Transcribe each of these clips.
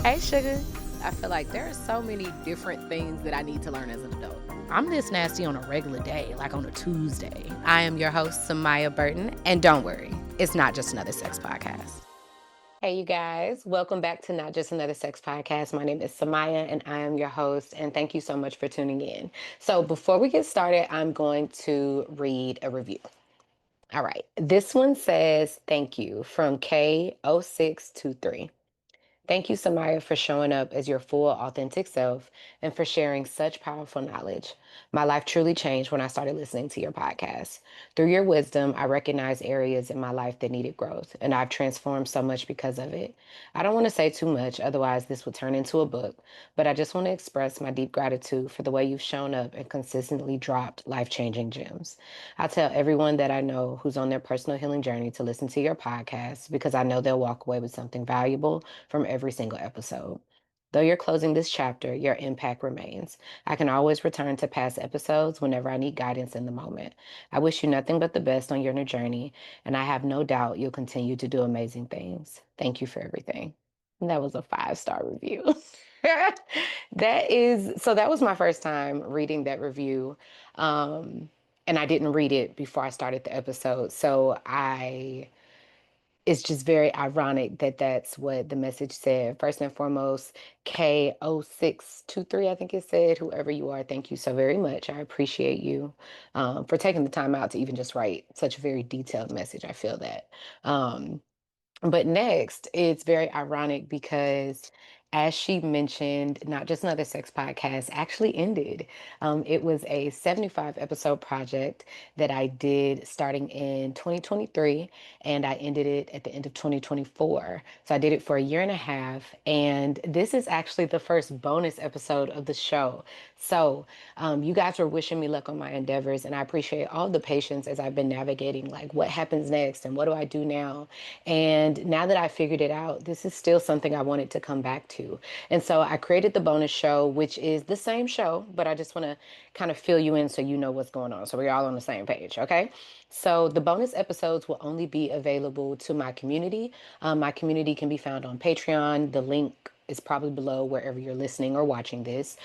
Hey, sugar. I feel like there are so many different things that I need to learn as an adult. I'm this nasty on a regular day, like on a Tuesday. I am your host, Samaya Burton, and don't worry, it's not just another sex podcast. Hey, you guys, welcome back to Not Just Another Sex Podcast. My name is Samaya, and I am your host, and thank you so much for tuning in. So, before we get started, I'm going to read a review. All right, this one says, "Thank you" from K0623. Thank you, Samaya, for showing up as your full, authentic self and for sharing such powerful knowledge. My life truly changed when I started listening to your podcast. Through your wisdom, I recognized areas in my life that needed growth, and I've transformed so much because of it. I don't want to say too much, otherwise, this will turn into a book, but I just want to express my deep gratitude for the way you've shown up and consistently dropped life changing gems. I tell everyone that I know who's on their personal healing journey to listen to your podcast because I know they'll walk away with something valuable from every single episode. Though you're closing this chapter, your impact remains. I can always return to past episodes whenever I need guidance in the moment. I wish you nothing but the best on your new journey, and I have no doubt you'll continue to do amazing things. Thank you for everything. And that was a 5-star review. That was my first time reading that review. Um, and I didn't read it before I started the episode. It's just very ironic that that's what the message said. First and foremost, K0623, I think it said, whoever you are, thank you so very much. I appreciate you for taking the time out to even just write such a very detailed message. I feel that. Um, but next, it's very ironic because, as she mentioned, Not Just Another Sex Podcast actually ended. It was a 75 episode project that I did starting in 2023, and I ended it at the end of 2024. So I did it for a year and a half, and this is actually the first bonus episode of the show. So you guys were wishing me luck on my endeavors, and I appreciate all the patience as I've been navigating, like, what happens next and what do I do now? And now that I figured it out, this is still something I wanted to come back to. And so I created the bonus show, which is the same show, but I just want to kind of fill you in so you know what's going on. So we're all on the same page, okay? So the bonus episodes will only be available to my community. My community can be found on Patreon. The link is probably below wherever you're listening or watching this.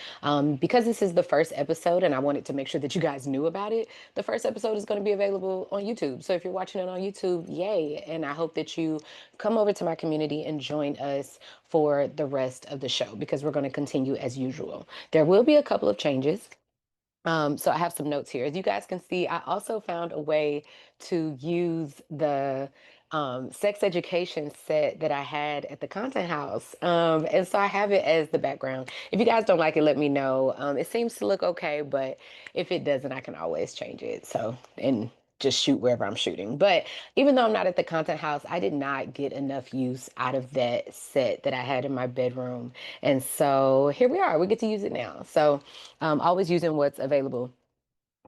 Because this is the first episode and I wanted to make sure that you guys knew about it, the first episode is going to be available on YouTube. So if you're watching it on YouTube, yay. And I hope that you come over to my community and join us for the rest of the show because we're going to continue as usual. There will be a couple of changes. So I have some notes here. As you guys can see, I also found a way to use the sex education set that I had at the content house. And so I have it as the background. If you guys don't like it, let me know. It seems to look okay, but if it doesn't, I can always change it. So, and just shoot wherever I'm shooting. But even though I'm not at the content house, I did not get enough use out of that set that I had in my bedroom. And so here we are. We get to use it now. So always using what's available.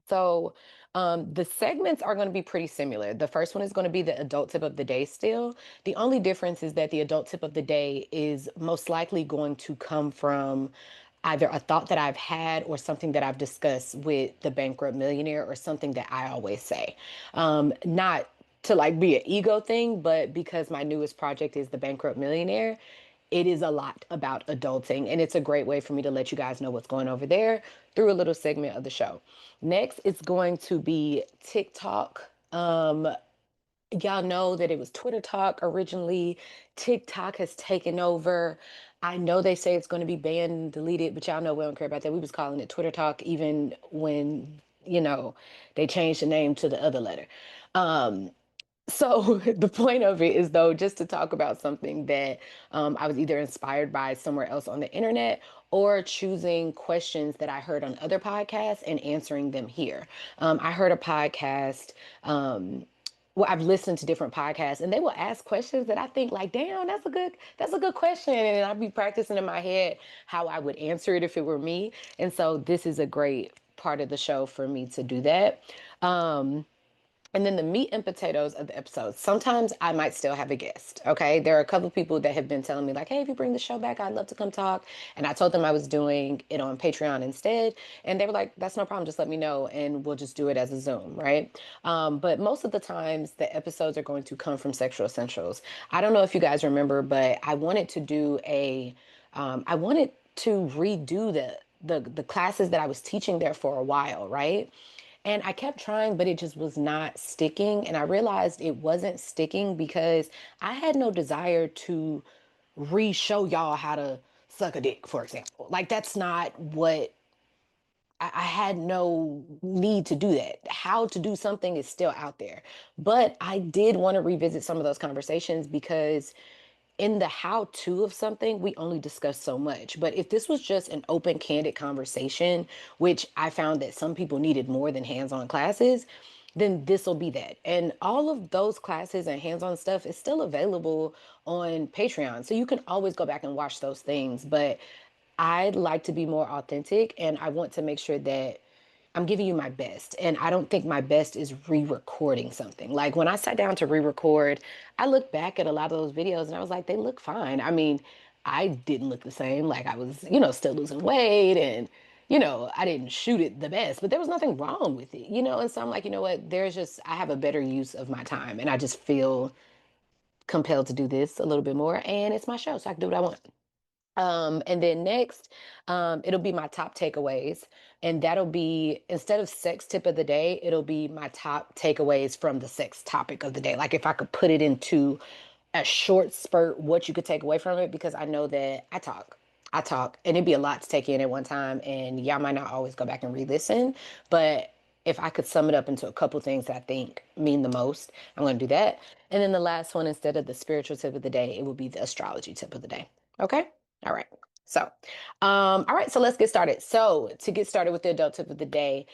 So the segments are going to be pretty similar. The first one is going to be the adult tip of the day still. The only difference is that the adult tip of the day is most likely going to come from either a thought that I've had or something that I've discussed with the bankrupt millionaire or something that I always say. Not to like be an ego thing, but because my newest project is the bankrupt millionaire, it is a lot about adulting, and it's a great way for me to let you guys know what's going over there through a little segment of the show. Next, it's going to be TikTok. Y'all know that it was Twitter Talk originally. TikTok has taken over. I know they say it's going to be banned and deleted, but y'all know we don't care about that. We was calling it Twitter Talk even when, they changed the name to the other letter. So the point of it is though just to talk about something that I was either inspired by somewhere else on the internet or choosing questions that I heard on other podcasts and answering them here. I heard a podcast. Well, I've listened to different podcasts and they will ask questions that I think like, damn, that's a good question. And I'd be practicing in my head how I would answer it if it were me. And so this is a great part of the show for me to do that. Um, and then the meat and potatoes of the episode. Sometimes I might still have a guest. Okay. There are a couple of people that have been telling me, like, hey, if you bring the show back, I'd love to come talk. And I told them I was doing it on Patreon instead. And they were like, that's no problem. Just let me know and we'll just do it as a Zoom. Right. But most of the times, the episodes are going to come from Sexual Essentials. I don't know if you guys remember, but I wanted to do I wanted to redo the classes that I was teaching there for a while, right? And I kept trying, but it just was not sticking. And I realized it wasn't sticking because I had no desire to re-show y'all how to suck a dick, for example. Like that's not what I had no need to do that. How to do something is still out there. But I did want to revisit some of those conversations because in the how to of something, we only discuss so much. But if this was just an open, candid conversation, which I found that some people needed more than hands on classes, then this will be that. And all of those classes and hands on stuff is still available on Patreon. So you can always go back and watch those things. But I'd like to be more authentic and I want to make sure that I'm giving you my best. And I don't think my best is re-recording something. Like when I sat down to re-record, I looked back at a lot of those videos and I was like, they look fine. I mean, I didn't look the same. Like I was, still losing weight and, I didn't shoot it the best, but there was nothing wrong with it, And so I'm like, you know what? I have a better use of my time and I just feel compelled to do this a little bit more. And it's my show, so I can do what I want. And then next, it'll be my top takeaways. And that'll be, instead of sex tip of the day, it'll be my top takeaways from the sex topic of the day. Like if I could put it into a short spurt, what you could take away from it, because I know that I talk, and it'd be a lot to take in at one time. And y'all might not always go back and re-listen, but if I could sum it up into a couple things that I think mean the most, I'm going to do that. And then the last one, instead of the spiritual tip of the day, it will be the astrology tip of the day. Okay. All right. So, all right. So let's get started. So to get started with the adult tip of the day,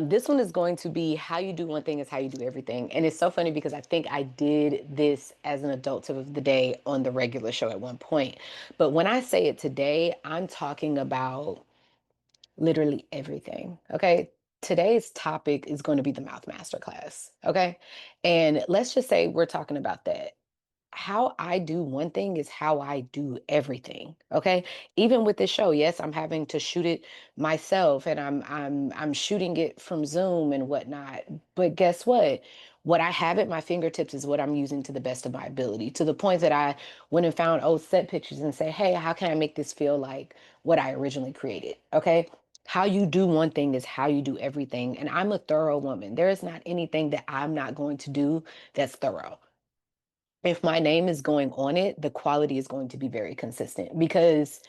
this one is going to be how you do one thing is how you do everything. And it's so funny because I think I did this as an adult tip of the day on the regular show at one point. But when I say it today, I'm talking about literally everything. Okay. Today's topic is going to be the mouth masterclass. Okay. And let's just say we're talking about that. How I do one thing is how I do everything. Okay. Even with this show, yes, I'm having to shoot it myself and I'm shooting it from Zoom and whatnot. But guess what? What I have at my fingertips is what I'm using to the best of my ability, to the point that I went and found old set pictures and say, hey, how can I make this feel like what I originally created? Okay. How you do one thing is how you do everything. And I'm a thorough woman. There is not anything that I'm not going to do that's thorough. If my name is going on it, the quality is going to be very consistent because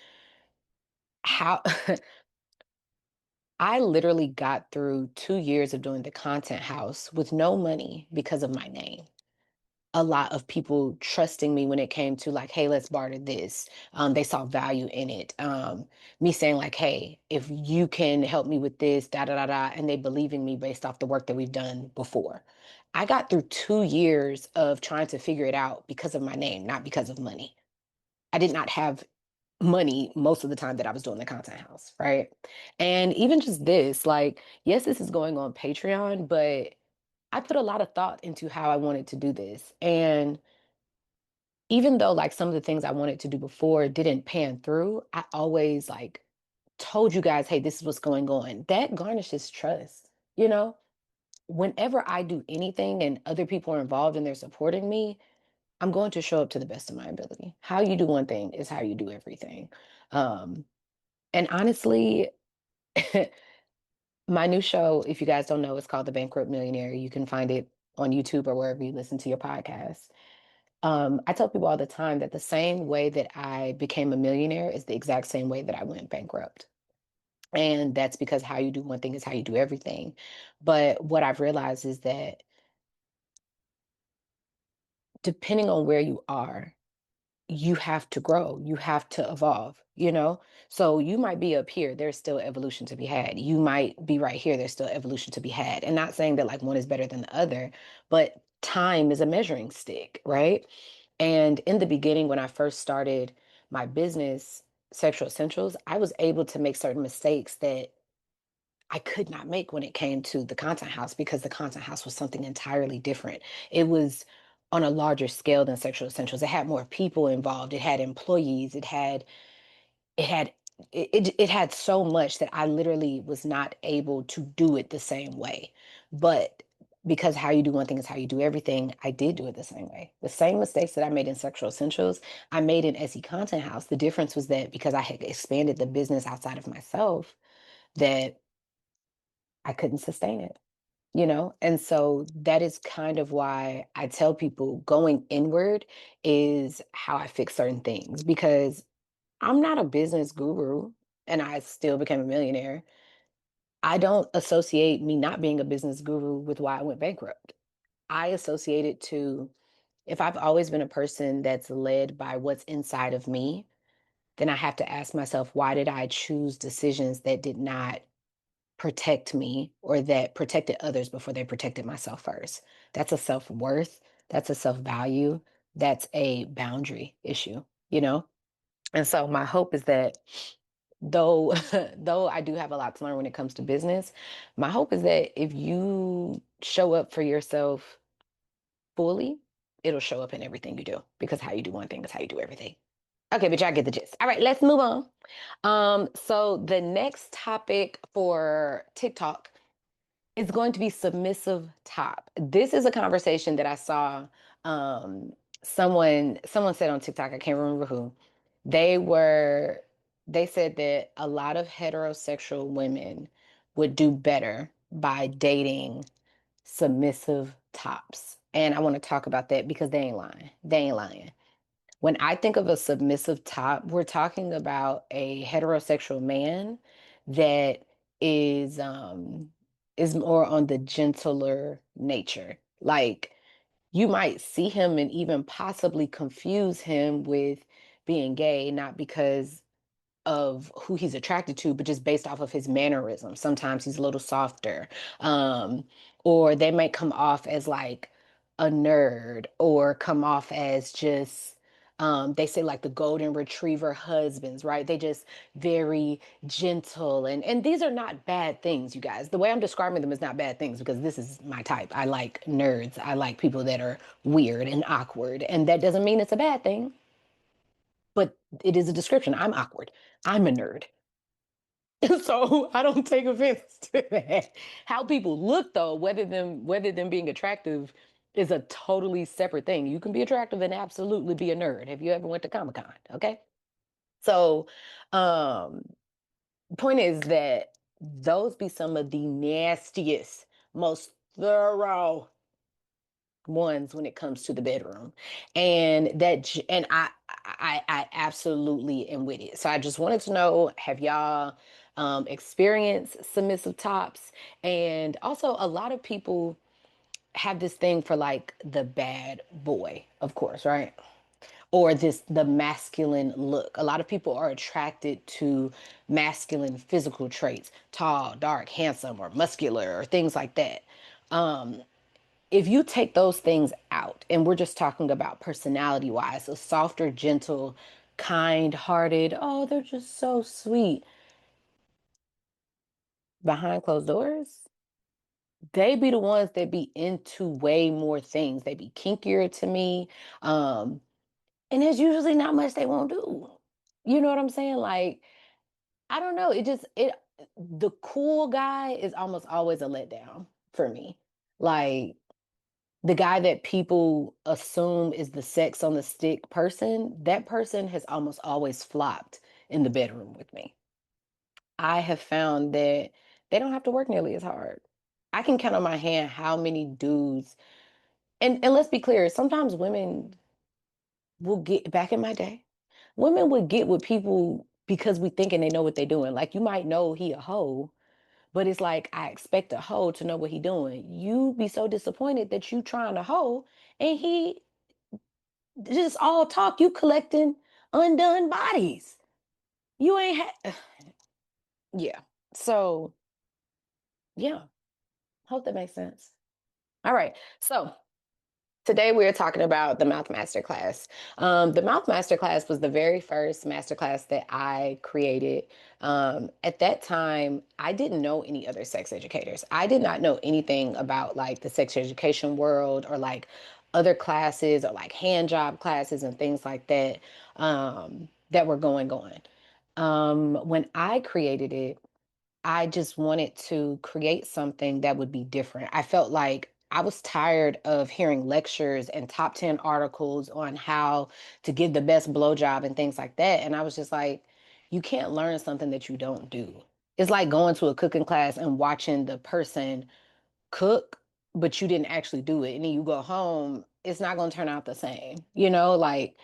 how I literally got through 2 years of doing the content house with no money because of my name. A lot of people trusting me when it came to like, hey, let's barter this. They saw value in it. Me saying like, hey, if you can help me with this, da da da da, and they believe in me based off the work that we've done before. I got through 2 years of trying to figure it out because of my name, not because of money. I did not have money most of the time that I was doing the content house, right? And even just this, like, yes, this is going on Patreon, but I put a lot of thought into how I wanted to do this. And even though like some of the things I wanted to do before didn't pan through, I always like told you guys, hey, this is what's going on. That garnishes trust, you know? Whenever I do anything and other people are involved and they're supporting me, I'm going to show up to the best of my ability. How you do one thing is how you do everything. Um, and honestly, my new show, if you guys don't know, it's called The Bankrupt Millionaire. You can find it on YouTube or wherever you listen to your podcasts. I tell people all the time that the same way that I became a millionaire is the exact same way that I went bankrupt. And that's because how you do one thing is how you do everything. But what I've realized is that depending on where you are, you have to grow, you have to evolve. So you might be up here, there's still evolution to be had. You might be right here, there's still evolution to be had. And not saying that like one is better than the other, but time is a measuring stick, right? And in the beginning, when I first started my business, Sexual Essentials, I was able to make certain mistakes that I could not make when it came to the content house because the content house was something entirely different. It was on a larger scale than Sexual Essentials. It had more people involved. It had employees. It had it had so much that I literally was not able to do it the same way. But because how you do one thing is how you do everything, I did do it the same way. The same mistakes that I made in Sexual Essentials, I made in SE Content House. The difference was that because I had expanded the business outside of myself, that I couldn't sustain it, you know? And so that is kind of why I tell people going inward is how I fix certain things because I'm not a business guru and I still became a millionaire. I don't associate me not being a business guru with why I went bankrupt. I associate it to if I've always been a person that's led by what's inside of me, then I have to ask myself, why did I choose decisions that did not protect me or that protected others before they protected myself first? That's a self worth, that's a self value, that's a boundary issue, you know? And so my hope is that though though I do have a lot to learn when it comes to business, my hope is that if you show up for yourself fully, it'll show up in everything you do because how you do one thing is how you do everything. Okay, but y'all get the gist. All right, let's move on. So the next topic for TikTok is going to be submissive top. This is a conversation that I saw um someone said on TikTok, I can't remember who. They were they said that a lot of heterosexual women would do better by dating submissive tops. And I want to talk about that because they ain't lying. They ain't lying. When I think of a submissive top, we're talking about a heterosexual man that is more on the gentler nature. Like you might see him and even possibly confuse him with being gay, not because of who he's attracted to, but just based off of his mannerisms. Sometimes he's a little softer. Um, or they might come off as like a nerd or come off as just they say like the golden retriever husbands, right? They just very gentle and these are not bad things, you guys. The way I'm describing them is not bad things because this is my type. I like nerds. I like people that are weird and awkward, and that doesn't mean it's a bad thing, but it is a description. I'm awkward. I'm a nerd. So I don't take offense to that. How people look though, whether them being attractive is a totally separate thing. You can be attractive and absolutely be a nerd. Have you ever went to Comic-Con? Okay. So um point is that those be some of the nastiest, most thorough ones when it comes to the bedroom, and I absolutely am with it. So I just wanted to know, have y'all experienced submissive tops? And also a lot of people have this thing for like the bad boy, of course, right? Or this the masculine look. A lot of people are attracted to masculine physical traits, tall, dark, handsome, or muscular, or things like that. If you take those things out and we're just talking about personality wise, a softer, gentle, kind hearted, oh, they're just so sweet behind closed doors, they be the ones that be into way more things. They be kinkier to me. Um, and there's usually not much they won't do. You know what I'm saying? Like, I don't know. The cool guy is almost always a letdown for me. Like, the guy that people assume is the sex on the stick person, that person has almost always flopped in the bedroom with me. I have found that they don't have to work nearly as hard. I can count on my hand how many dudes, and let's be clear, sometimes women will get back in my day, women would get with people because we thinking they know what they're doing. Like you might know he a hoe, but it's like I expect a hoe to know what he doing. You be so disappointed that you trying to hoe and he just all talk. You collecting undone bodies. You ain't yeah. So yeah, hope that makes sense. All right. So today we are talking about the Mouth Masterclass. The Mouth Masterclass was the very first masterclass that I created. At that time, I didn't know any other sex educators. I did not know anything about like the sex education world or like other classes or like hand job classes and things like that that were going on. When I created it, I just wanted to create something that would be different. I felt like I was tired of hearing lectures and top 10 articles on how to give the best blowjob and things like that. And I was just like, you can't learn something that you don't do. It's like going to a cooking class and watching the person cook, but you didn't actually do it. And then you go home, it's not going to turn out the same. Like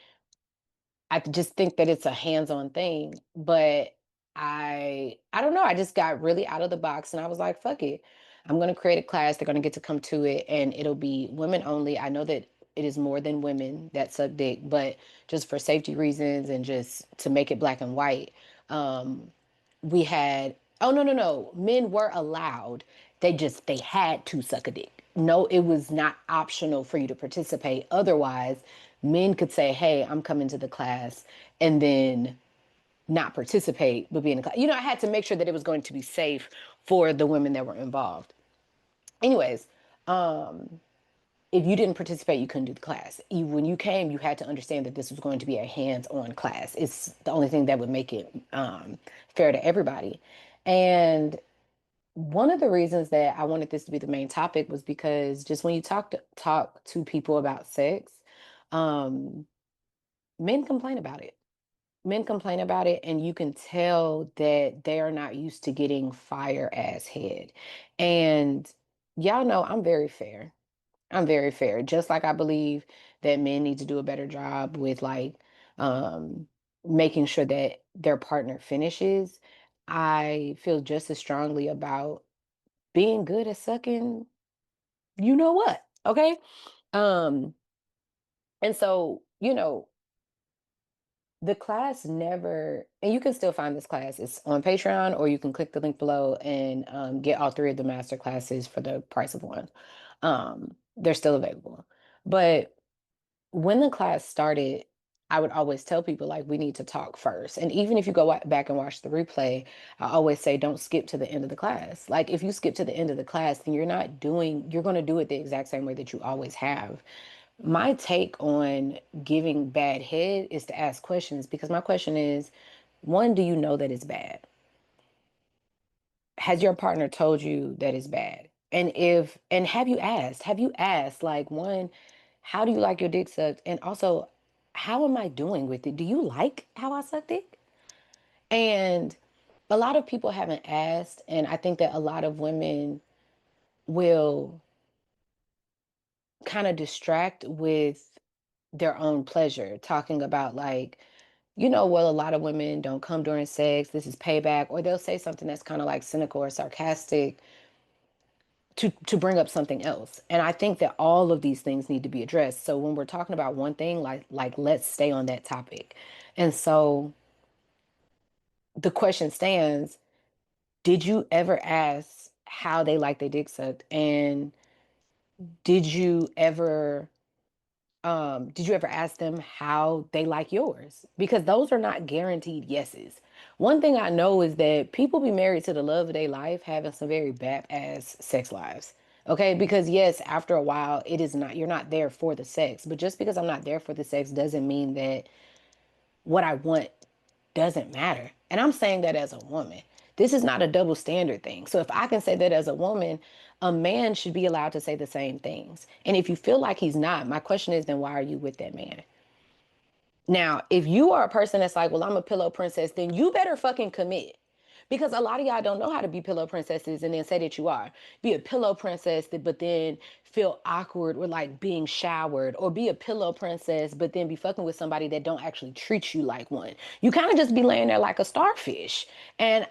I just think that it's a hands-on thing, but I don't know, I just got really out of the box and I was like, fuck it. I'm going to create a class. They're going to get to come to it and it'll be women only. I know that it is more than women that suck dick, but just for safety reasons and just to make it black and white, um, we had oh no, men were allowed, they had to suck a dick. No, it was not optional for you to participate. Otherwise men could say, hey, I'm coming to the class, and then not participate but be in the class. I had to make sure that it was going to be safe for the women that were involved. Anyways, if you didn't participate, you couldn't do the class. When you came, you had to understand that this was going to be a hands-on class. It's the only thing that would make it fair to everybody. And one of the reasons that I wanted this to be the main topic was because just when you talk to people about sex, um, men complain about it. Men complain about it, and you can tell that they are not used to getting fire ass head. And y'all know I'm very fair. I'm very fair. Just like I believe that men need to do a better job with um making sure that their partner finishes. I feel just as strongly about being good at sucking, you know what? Okay? Um and so, the class never, and you can still find this class. It's on Patreon, or you can click the link below and get all three of the master classes for the price of one. They're still available. But when the class started, I would always tell people, like, we need to talk first. And even if you go back and watch the replay, I always say, don't skip to the end of the class. Like, if you skip to the end of the class, then you're going to do it the exact same way that you always have. My take on giving bad head is to ask questions, because my question is, one, do you know that it's bad? Has your partner told you that it's bad? And have you asked, like, one, how do you like your dick sucked? And also, how am I doing with it? Do you like how I suck dick? And a lot of people haven't asked. And I think that a lot of women will kind of distract with their own pleasure, talking about, like, well, a lot of women don't come during sex. This is payback. Or they'll say something that's kind of like cynical or sarcastic to bring up something else. And I think that all of these things need to be addressed. So when we're talking about one thing, like let's stay on that topic. And so the question stands, did you ever ask how they like their dick sucked? And did you ever did you ever ask them how they like yours? Because those are not guaranteed yeses. One thing I know is that people be married to the love of their life having some very bad ass sex lives. Okay, because yes, after a while, you're not there for the sex. But just because I'm not there for the sex doesn't mean that what I want doesn't matter. And I'm saying that as a woman. This is not a double standard thing. So if I can say that as a woman, a man should be allowed to say the same things. And if you feel like he's not, my question is, then why are you with that man? Now, if you are a person that's like, well, I'm a pillow princess, then you better fucking commit. Because a lot of y'all don't know how to be pillow princesses and then say that you are. Be a pillow princess, but then feel awkward with like being showered, or be a pillow princess, but then be fucking with somebody that don't actually treat you like one. You kind of just be laying there like a starfish. And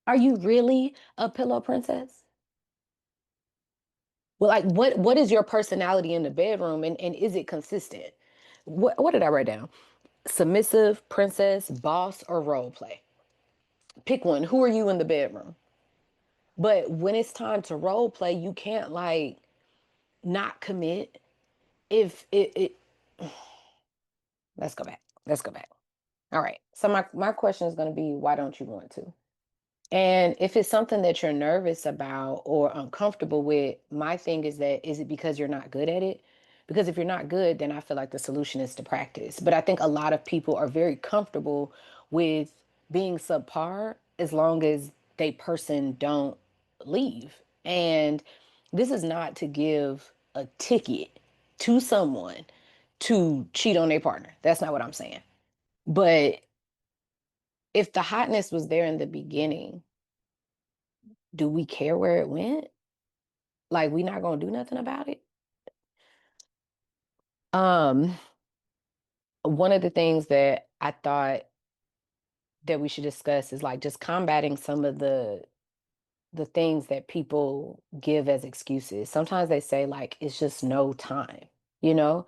are you really a pillow princess? Well, like what is your personality in the bedroom, and is it consistent? What did I write down? Submissive, princess, boss, or role play? Pick one. Who are you in the bedroom? But when it's time to role play, you can't like not commit. If it Let's go back. Let's go back. All right. So my question is going to be, why don't you want to? And if it's something that you're nervous about or uncomfortable with, my thing is that, is it because you're not good at it? Because if you're not good, then I feel like the solution is to practice. But I think a lot of people are very comfortable with being subpar as long as they person don't leave. And this is not to give a ticket to someone to cheat on their partner. That's not what I'm saying. But if the hotness was there in the beginning, do we care where it went? Like we not gonna do nothing about it? Um, one of the things that I thought that we should discuss is like just combating some of the things that people give as excuses. Sometimes they say like it's just no time, you know?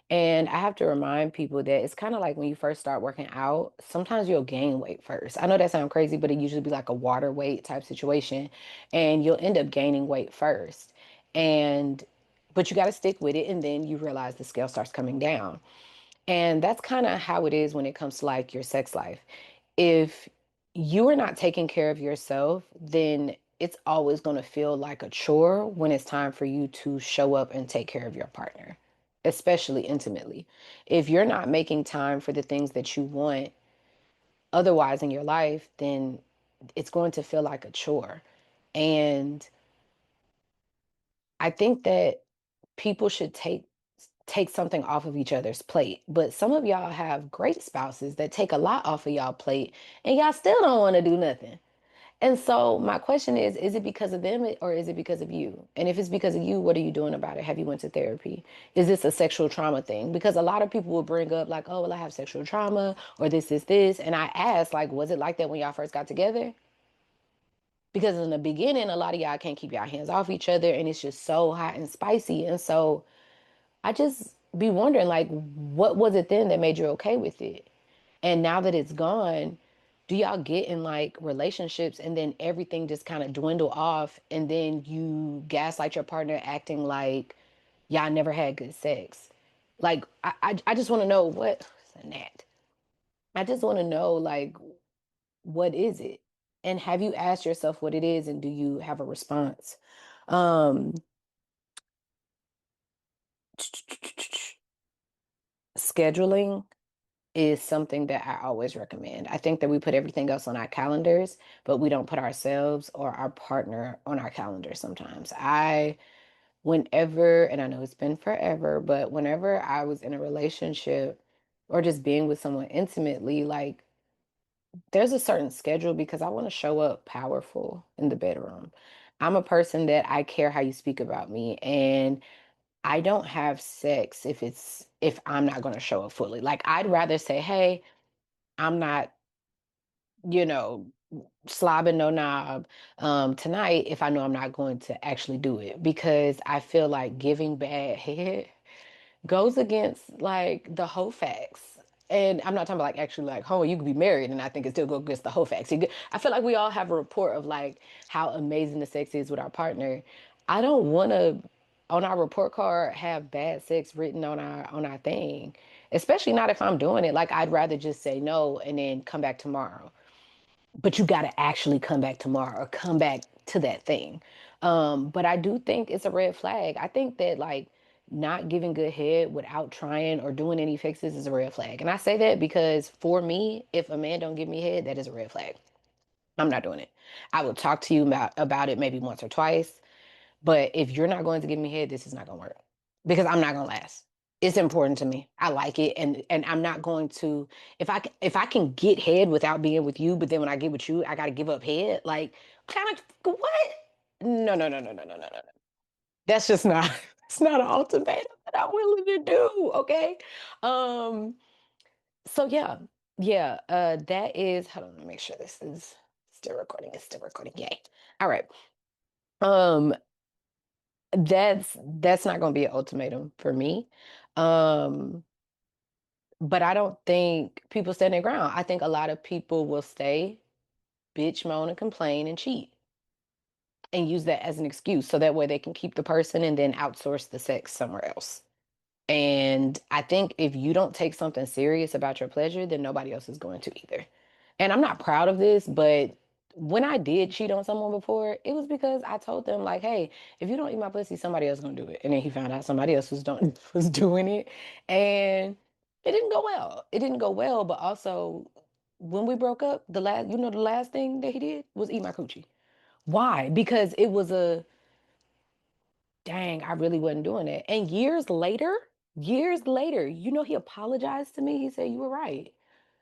And I have to remind people that it's kind of like when you first start working out, sometimes you'll gain weight first. I know that sounds crazy, but it usually be like a water weight type situation, and you'll end up gaining weight first. And but you got to stick with it, and then you realize the scale starts coming down. And that's kind of how it is when it comes to like your sex life. If you are not taking care of yourself, then it's always going to feel like a chore when it's time for you to show up and take care of your partner, especially intimately. If you're not making time for the things that you want otherwise in your life, then it's going to feel like a chore. And I think that people should take something off of each other's plate. But some of y'all have great spouses that take a lot off of y'all plate and y'all still don't want to do nothing. And so my question is it because of them or is it because of you? And if it's because of you, what are you doing about it? Have you went to therapy? Is this a sexual trauma thing? Because a lot of people will bring up like, oh, well, I have sexual trauma or this. And I ask, like, was it like that when y'all first got together? Because in the beginning, a lot of y'all can't keep y'all hands off each other and it's just so hot and spicy. And so I just be wondering, like, what was it then that made you okay with it? And now that it's gone, do y'all get in like relationships and then everything just kind of dwindle off and then you gaslight your partner acting like y'all never had good sex? Like, I just want to know what's a gnat? I just want to know, like, what is it? And have you asked yourself what it is and do you have a response? Um, scheduling is something that I always recommend. I think that we put everything else on our calendars, but we don't put ourselves or our partner on our calendar sometimes. Whenever, and I know it's been forever, but whenever I was in a relationship or just being with someone intimately, like there's a certain schedule because I want to show up powerful in the bedroom. I'm a person that I care how you speak about me, and I don't have sex if I'm not going to show up fully. Like I'd rather say, "Hey, I'm not, you know, slobbing no knob tonight if I know I'm not going to actually do it because I feel like giving bad head goes against like the whole facts. And I'm not talking about like actually like, oh, you could be married and I think it still goes against the whole facts. I feel like we all have a report of like how amazing the sex is with our partner. I don't want to on our report card have bad sex written on our thing, especially not if I'm doing it. Like I'd rather just say no and then come back tomorrow, but you got to actually come back tomorrow or come back to that thing. But I do think it's a red flag. I think that like not giving good head without trying or doing any fixes is a red flag. And I say that because for me, if a man don't give me head, that is a red flag. I'm not doing it. I will talk to you about it maybe once or twice. But if you're not going to give me head, this is not going to work because I'm not going to last. It's important to me. I like it, and I'm not going to if I can get head without being with you, but then when I get with you, I got to give up head. Like kind of what? No. That's just not. It's not an ultimatum that I'm willing to do. Okay. Um. So yeah, yeah. That is. Hold on. Let me make sure this is still recording. It's still recording. Yay. All right. Um. That's not going to be an ultimatum for me. Um, but I don't think people stand their ground. I think a lot of people will stay, bitch, moan, and complain and cheat and use that as an excuse so that way they can keep the person and then outsource the sex somewhere else. And I think if you don't take something serious about your pleasure, then nobody else is going to either. And I'm not proud of this, but when I did cheat on someone before, it was because I told them like, "Hey, if you don't eat my pussy, somebody else is gonna do it." And then he found out somebody else was don't was doing it, and it didn't go well. It didn't go well, but also when we broke up, the last thing that he did was eat my coochie. Why? Because it was a dang, I really wasn't doing it. And years later, he apologized to me. He said, "You were right.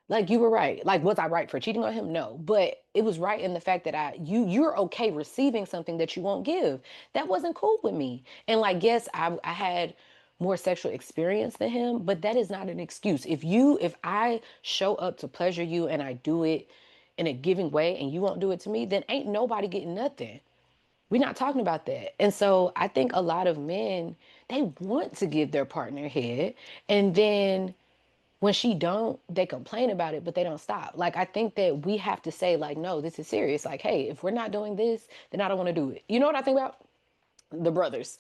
Like you were right. Like was I right for cheating on him? No, but it was right in the fact that you're okay receiving something that you won't give. That wasn't cool with me. And like yes, I had more sexual experience than him, but that is not an excuse. If I show up to pleasure you and I do it in a giving way and you won't do it to me, then ain't nobody getting nothing. We're not talking about that. And so I think a lot of men, they want to give their partner head, and then when she don't, they complain about it, but they don't stop. Like I think that we have to say like, no, this is serious. Like, hey, if we're not doing this, then I don't want to do it. You know what I think about? The brothers.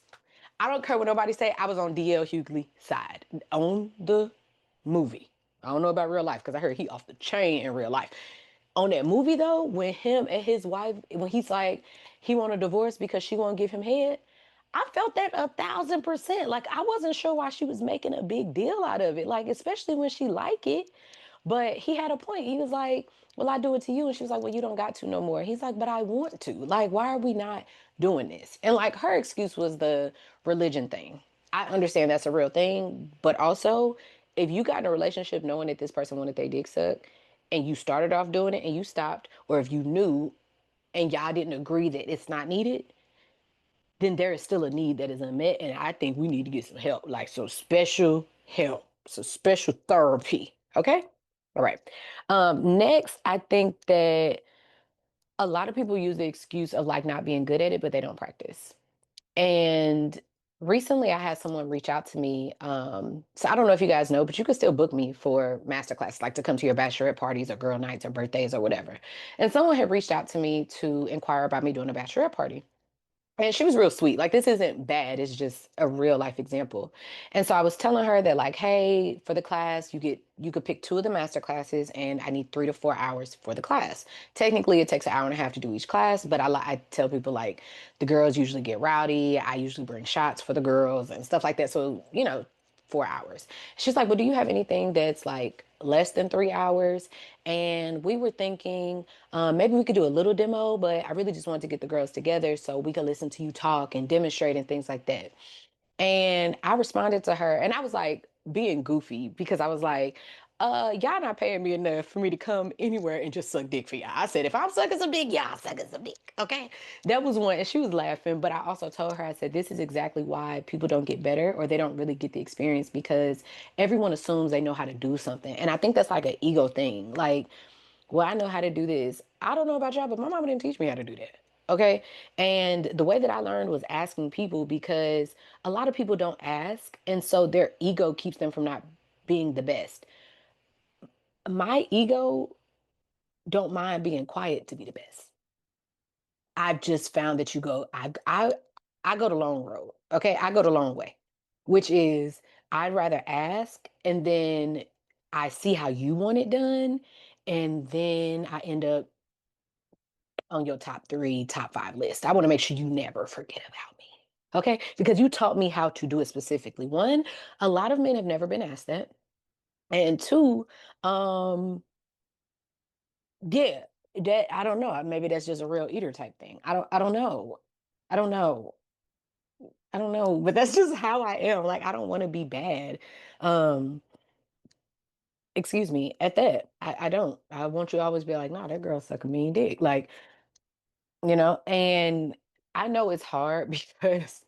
I don't care what nobody say. I was on DL Hughley's side on the movie. I don't know about real life because I heard he off the chain in real life. On that movie though, when him and his wife, when he's like, he want a divorce because she won't give him head. I felt that 1,000%. Like I wasn't sure why she was making a big deal out of it. Like especially when she like it. But he had a point. He was like, well, I do it to you. And she was like, well, you don't got to no more. He's like, but I want to. Like, why are we not doing this? And like her excuse was the religion thing. I understand that's a real thing. But also, if you got in a relationship knowing that this person wanted their dick sucked and you started off doing it and you stopped, or if you knew and y'all didn't agree that it's not needed, then there is still a need that is unmet. And I think we need to get some help, like some special help, some special therapy. Okay? All right. Next, I think that a lot of people use the excuse of like not being good at it, but they don't practice. And recently I had someone reach out to me. So I don't know if you guys know, but you can still book me for masterclass, like to come to your bachelorette parties or girl nights or birthdays or whatever. And someone had reached out to me to inquire about me doing a bachelorette party. And she was real sweet. Like this isn't bad. It's just a real life example. And so I was telling her that like, hey, for the class, you could pick two of the master classes, and I need 3 to 4 hours for the class. Technically, it takes an hour and a half to do each class, but I tell people like the girls usually get rowdy. I usually bring shots for the girls and stuff like that. So 4 hours. She's like, well, do you have anything that's like less than 3 hours? And we were thinking maybe we could do a little demo, but I really just wanted to get the girls together so we could listen to you talk and demonstrate and things like that. And I responded to her and I was like being goofy because I was like, y'all not paying me enough for me to come anywhere and just suck dick for y'all. I said, if I'm sucking some dick, y'all sucking some dick. Okay. That was one. And she was laughing. But I also told her, I said, this is exactly why people don't get better or they don't really get the experience because everyone assumes they know how to do something. And I think that's like an ego thing. Like, well, I know how to do this. I don't know about y'all, but my mama didn't teach me how to do that. Okay. And the way that I learned was asking people because a lot of people don't ask. And so their ego keeps them from not being the best. My ego don't mind being quiet to be the best. I've just found that I go the long road. Okay. I go the long way, which is I'd rather ask and then I see how you want it done. And then I end up on your top three, top five list. I want to make sure you never forget about me. Okay. Because you taught me how to do it specifically. One, a lot of men have never been asked that. And two, um, yeah, that I don't know. Maybe that's just a real eater type thing. I don't know. I don't know. I don't know. But that's just how I am. Like I don't want to be bad. Um, excuse me, at that. I don't. I want you to always be like, nah, that girl suck a mean dick. Like, and I know it's hard because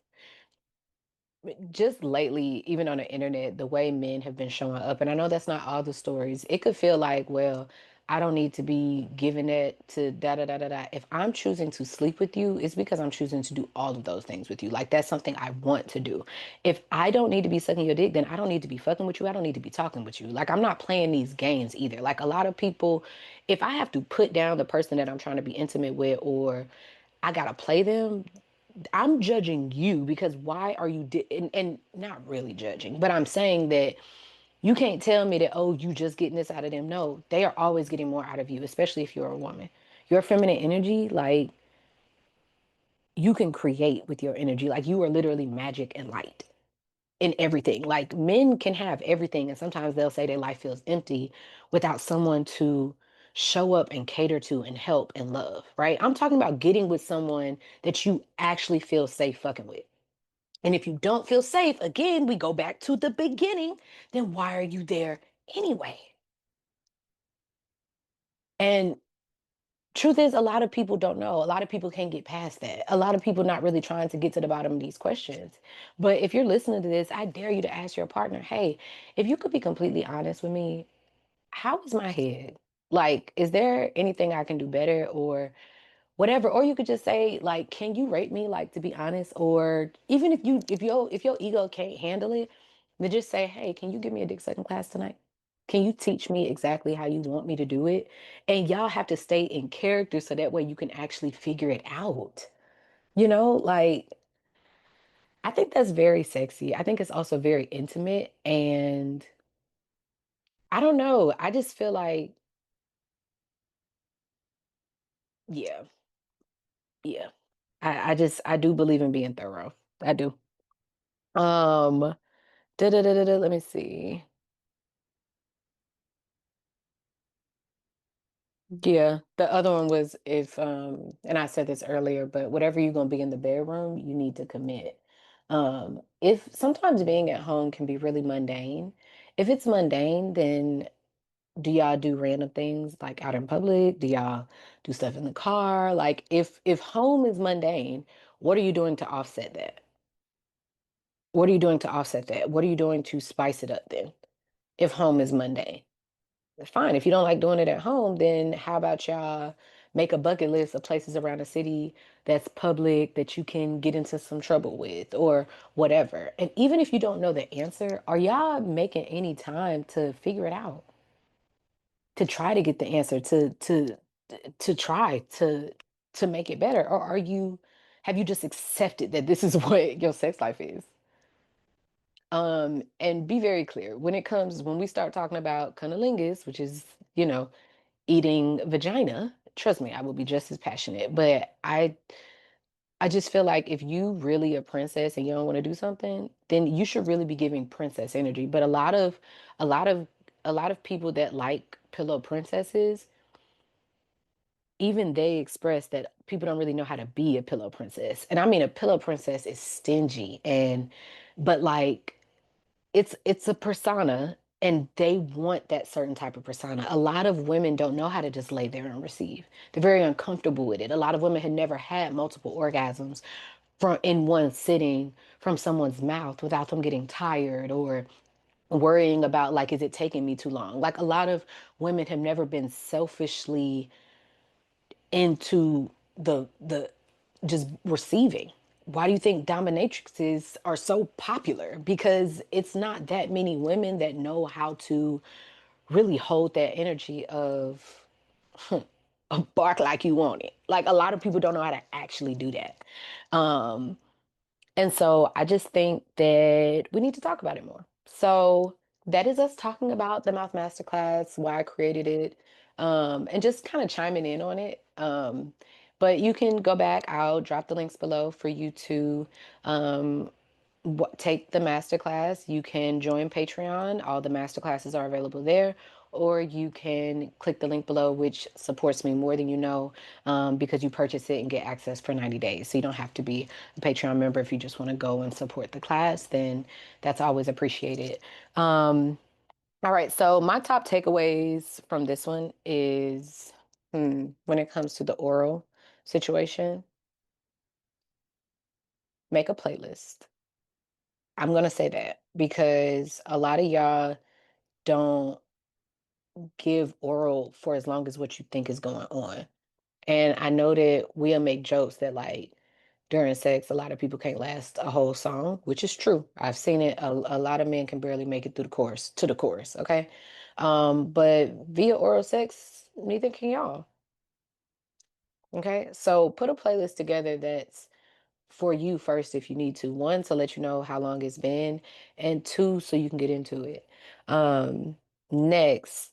just lately, even on the internet, the way men have been showing up, and I know that's not all the stories, it could feel like, well, I don't need to be giving it to da da da da da. If I'm choosing to sleep with you, it's because I'm choosing to do all of those things with you. Like that's something I want to do. If I don't need to be sucking your dick, then I don't need to be fucking with you. I don't need to be talking with you. Like I'm not playing these games either. Like a lot of people, if I have to put down the person that I'm trying to be intimate with, or I gotta play them, I'm judging you because why are you and not really judging, but I'm saying that you can't tell me that oh you just getting this out of them. No, they are always getting more out of you, especially if you're a woman. Your feminine energy, like you can create with your energy. Like you are literally magic and light in everything. Like men can have everything and sometimes they'll say their life feels empty without someone to show up and cater to and help and love, right? I'm talking about getting with someone that you actually feel safe fucking with. And if you don't feel safe, again, we go back to the beginning, then why are you there anyway? And truth is, a lot of people don't know. A lot of people can't get past that. A lot of people not really trying to get to the bottom of these questions. But if you're listening to this, I dare you to ask your partner, hey, if you could be completely honest with me, how is my head? Like, is there anything I can do better or whatever? Or you could just say, like, can you rate me, like, to be honest? Or even if your ego can't handle it, then just say, hey, can you give me a dick sucking class tonight? Can you teach me exactly how you want me to do it? And y'all have to stay in character so that way you can actually figure it out. Like I think that's very sexy. I think it's also very intimate. And I don't know. I just feel like, yeah, yeah. I do believe in being thorough. I do. Um, let me see. Yeah, the other one was if and I said this earlier, but whatever you're gonna be in the bedroom, you need to commit. If sometimes being at home can be really mundane. If it's mundane, then do y'all do random things like out in public? Do y'all do stuff in the car? Like if home is mundane, what are you doing to offset that? What are you doing to offset that? What are you doing to spice it up then? If home is mundane. Fine. If you don't like doing it at home, then how about y'all make a bucket list of places around the city that's public that you can get into some trouble with or whatever. And even if you don't know the answer, are y'all making any time to figure it out? To try to get the answer, to try to make it better? Or have you just accepted that this is what your sex life is? And be very clear when we start talking about cunnilingus, which is, eating vagina, trust me, I will be just as passionate. But I just feel like if you really a princess and you don't want to do something, then you should really be giving princess energy. But a lot of a lot of people that like pillow princesses, even they express that people don't really know how to be a pillow princess. And I mean a pillow princess is stingy but like it's a persona and they want that certain type of persona. A lot of women don't know how to just lay there and receive. They're very uncomfortable with it. A lot of women had never had multiple orgasms from in one sitting from someone's mouth without them getting tired or worrying about like, is it taking me too long? Like a lot of women have never been selfishly into the just receiving. Why do you think dominatrixes are so popular? Because it's not that many women that know how to really hold that energy of a bark like you want it. Like a lot of people don't know how to actually do that. Um, and so I just think that we need to talk about it more. So that is us talking about the Mouth Masterclass, why I created it, and just kind of chiming in on it. But you can go back. I'll drop the links below for you to um, take the masterclass. You can join Patreon. All the masterclasses are available there. Or you can click the link below, which supports me more than you know, because you purchase it and get access for 90 days. So you don't have to be a Patreon member if you just want to go and support the class, then that's always appreciated. All right, so my top takeaways from this one is when it comes to the oral situation, make a playlist. I'm going to say that because a lot of y'all don't give oral for as long as what you think is going on. And I know that we'll make jokes that like during sex, a lot of people can't last a whole song, which is true. I've seen it. A lot of men can barely make it through the chorus. Okay. But via oral sex, neither can y'all. Okay. So put a playlist together that's for you first if you need to. One, to let you know how long it's been, and two, so you can get into it. Next,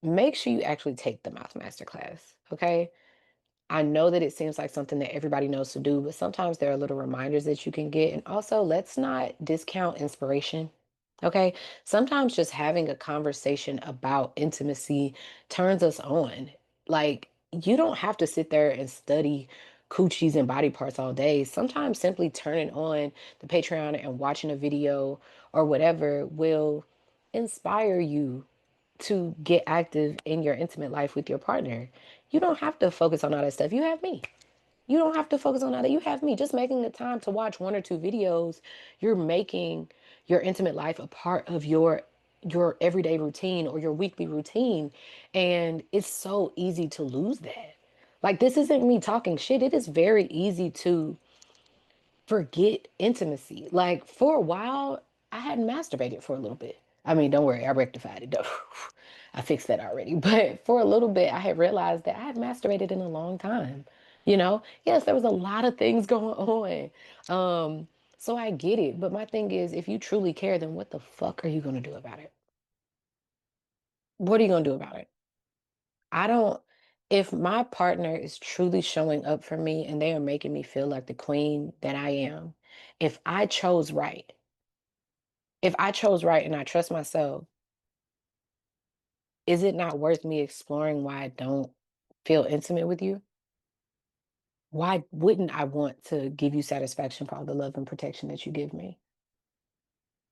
make sure you actually take the Mouth Master class. Okay. I know that it seems like something that everybody knows to do, but sometimes there are little reminders that you can get. And also, let's not discount inspiration. Okay. Sometimes just having a conversation about intimacy turns us on. Like, you don't have to sit there and study coochies and body parts all day. Sometimes simply turning on the Patreon and watching a video or whatever will inspire you to get active in your intimate life with your partner. You don't have to focus on all that stuff. You have me. You don't have to focus on that. You have me. Just making the time to watch one or two videos, you're making your intimate life a part of your everyday routine or your weekly routine. And it's so easy to lose that. Like, this isn't me talking shit. It is very easy to forget intimacy. Like, for a while, I hadn't masturbated for a little bit. I mean, don't worry, I rectified it. I fixed that already. But for a little bit, I had realized that I had masturbated in a long time. Yes, there was a lot of things going on. So I get it. But my thing is, if you truly care, then what the fuck are you going to do about it? What are you going to do about it? I don't, if my partner is truly showing up for me and they are making me feel like the queen that I am, if I chose right, if I chose right and I trust myself, is it not worth me exploring why I don't feel intimate with you? Why wouldn't I want to give you satisfaction for all the love and protection that you give me?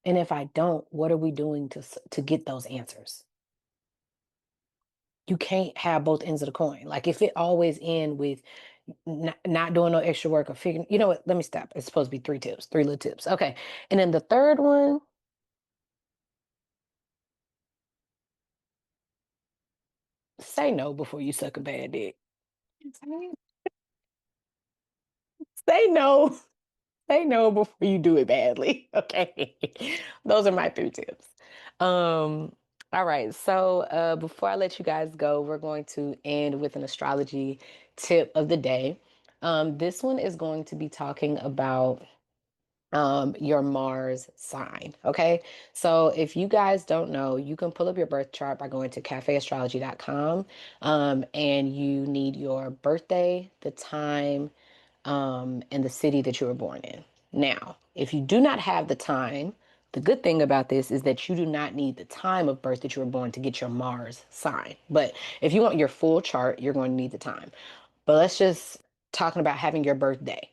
And if I don't, what are we doing to get those answers? You can't have both ends of the coin. Like, if it always end with not doing no extra work or figuring, you know what? Let me stop. It's supposed to be three tips, three little tips. Okay. And then the third one, say no before you suck a bad dick. Say no. Say no before you do it badly. Okay. Those are my three tips. Um, all right. So before I let you guys go, we're going to end with an astrology tip of the day. This one is going to be talking about your Mars sign. Okay. So if you guys don't know, you can pull up your birth chart by going to cafeastrology.com. And you need your birthday, the time, and the city that you were born in. Now, if you do not have the time, the good thing about this is that you do not need the time of birth that you were born to get your Mars sign. But if you want your full chart, you're going to need the time. But let's just talking about having your birthday.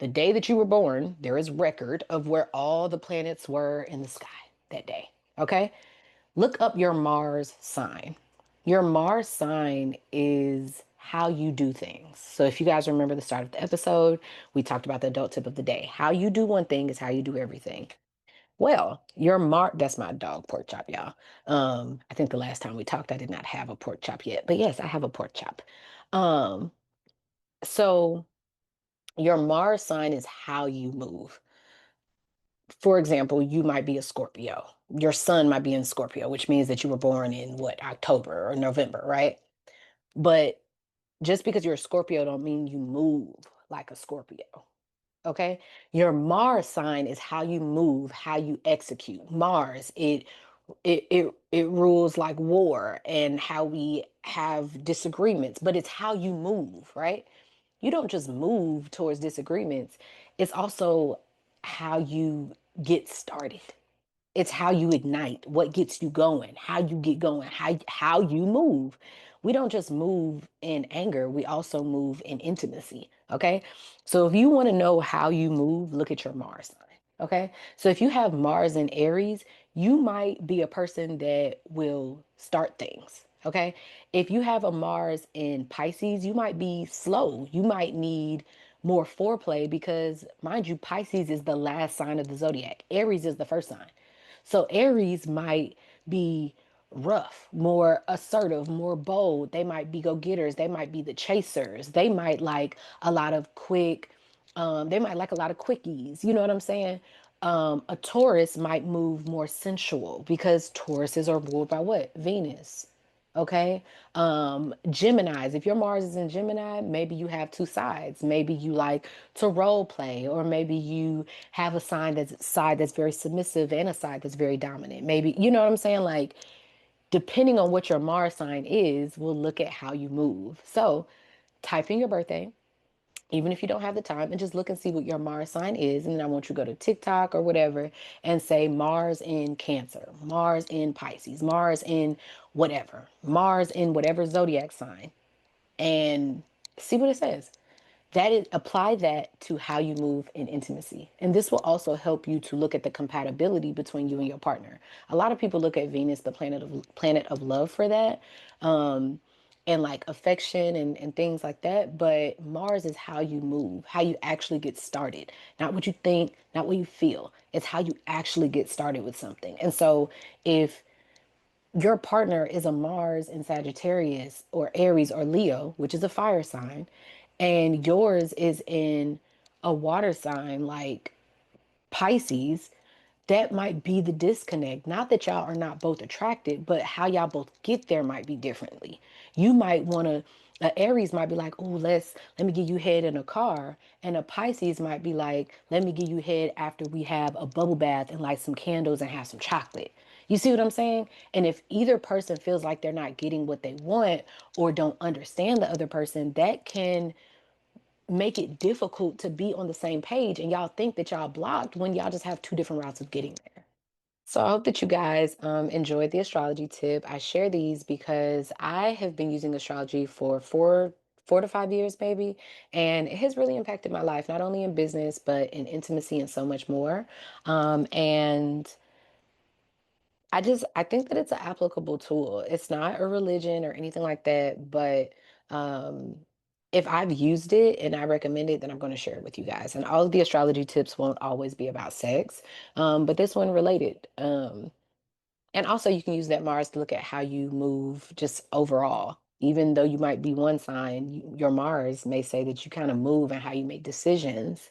The day that you were born, there is record of where all the planets were in the sky that day. Okay? Look up your Mars sign. Your Mars sign is how you do things. So if you guys remember the start of the episode, we talked about the adult tip of the day. How you do one thing is how you do everything. Well, your Mars, that's my dog pork chop, y'all. I think the last time we talked, I did not have a pork chop yet, but yes, I have a pork chop. Um, so your Mars sign is how you move. For example, you might be a Scorpio. Your sun might be in Scorpio, which means that you were born in what, October or November, right? But just because you're a Scorpio don't mean you move like a Scorpio. Okay? Your Mars sign is how you move, how you execute. Mars, it rules like war and how we have disagreements, but it's how you move, right? You don't just move towards disagreements. It's also how you get started. It's how you ignite, what gets you going, how you get going, how you move. We don't just move in anger, we also move in intimacy. Okay. So if you want to know how you move, look at your Mars sign. Okay. So if you have Mars in Aries, you might be a person that will start things. Okay. If you have a Mars in Pisces, you might be slow. You might need more foreplay because, mind you, Pisces is the last sign of the zodiac. Aries is the first sign. So Aries might be rough, more assertive, more bold. They might be go-getters. They might be the chasers. They might like a lot of quick, they might like a lot of quickies. You know what I'm saying? A Taurus might move more sensual because Tauruses are ruled by what? Venus. Okay. Geminis, if your Mars is in Gemini, maybe you have two sides. Maybe you like to role play, or maybe you have a side that's very submissive and a side that's very dominant. Maybe, you know what I'm saying? Like, depending on what your Mars sign is, we'll look at how you move. So type in your birthday, even if you don't have the time, and just look and see what your Mars sign is. And then I want you to go to TikTok or whatever and say Mars in Cancer, Mars in Pisces, Mars in whatever, Mars in whatever zodiac sign, and see what it says. That is, apply that to how you move in intimacy. And this will also help you to look at the compatibility between you and your partner. A lot of people look at Venus, the planet of love, for that. And like affection and things like that. But Mars is how you move, how you actually get started. Not what you think, not what you feel. It's how you actually get started with something. And so if your partner is a Mars in Sagittarius or Aries or Leo, which is a fire sign, and yours is in a water sign like Pisces, that might be the disconnect. Not that y'all are not both attracted, but how y'all both get there might be differently. You might want to, a Aries might be like, oh, let me give you head in a car. And a Pisces might be like, let me give you head after we have a bubble bath and light some candles and have some chocolate. You see what I'm saying? And if either person feels like they're not getting what they want or don't understand the other person, that can make it difficult to be on the same page, and y'all think that y'all blocked when y'all just have two different routes of getting there. So I hope that you guys enjoyed the astrology tip. I share these because I have been using astrology for four to 5 years maybe, and it has really impacted my life, not only in business but in intimacy and so much more. And I think that it's an applicable tool. It's not a religion or anything like that, but um if I've used it and I recommend it, then I'm going to share it with you guys. And all of the astrology tips won't always be about sex, but this one related. And also you can use that Mars to look at how you move just overall. Even though you might be one sign, your Mars may say that you kind of move and how you make decisions.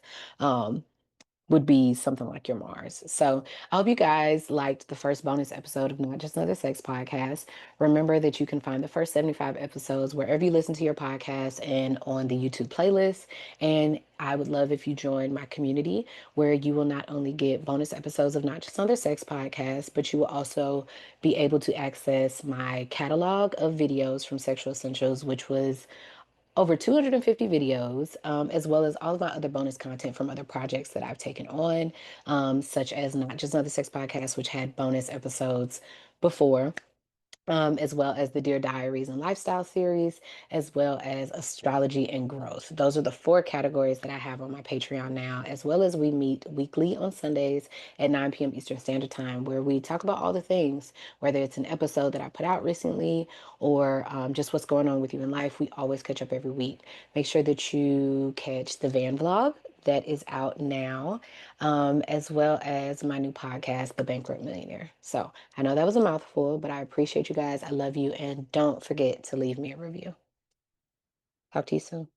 Would be something like your Mars. So I hope you guys liked the first bonus episode of Not Just Another Sex Podcast. Remember that you can find the first 75 episodes wherever you listen to your podcast and on the YouTube playlist. And I would love if you join my community where you will not only get bonus episodes of Not Just Another Sex Podcast, but you will also be able to access my catalog of videos from Sexual Essentials, which was over 250 videos, as well as all of my other bonus content from other projects that I've taken on, such as Not Just Another Sex Podcast, which had bonus episodes before, as well as the Dear Diaries and Lifestyle series, as well as astrology and growth. Those are the four categories that I have on my Patreon now, as well as we meet weekly on Sundays at 9 p.m. Eastern Standard Time, where we talk about all the things, whether it's an episode that I put out recently or just what's going on with you in life. We always catch up every week. Make sure that you catch the van vlog that is out now, as well as my new podcast, The Bankrupt Millionaire. So I know that was a mouthful, but I appreciate you guys. I love you. And don't forget to leave me a review. Talk to you soon.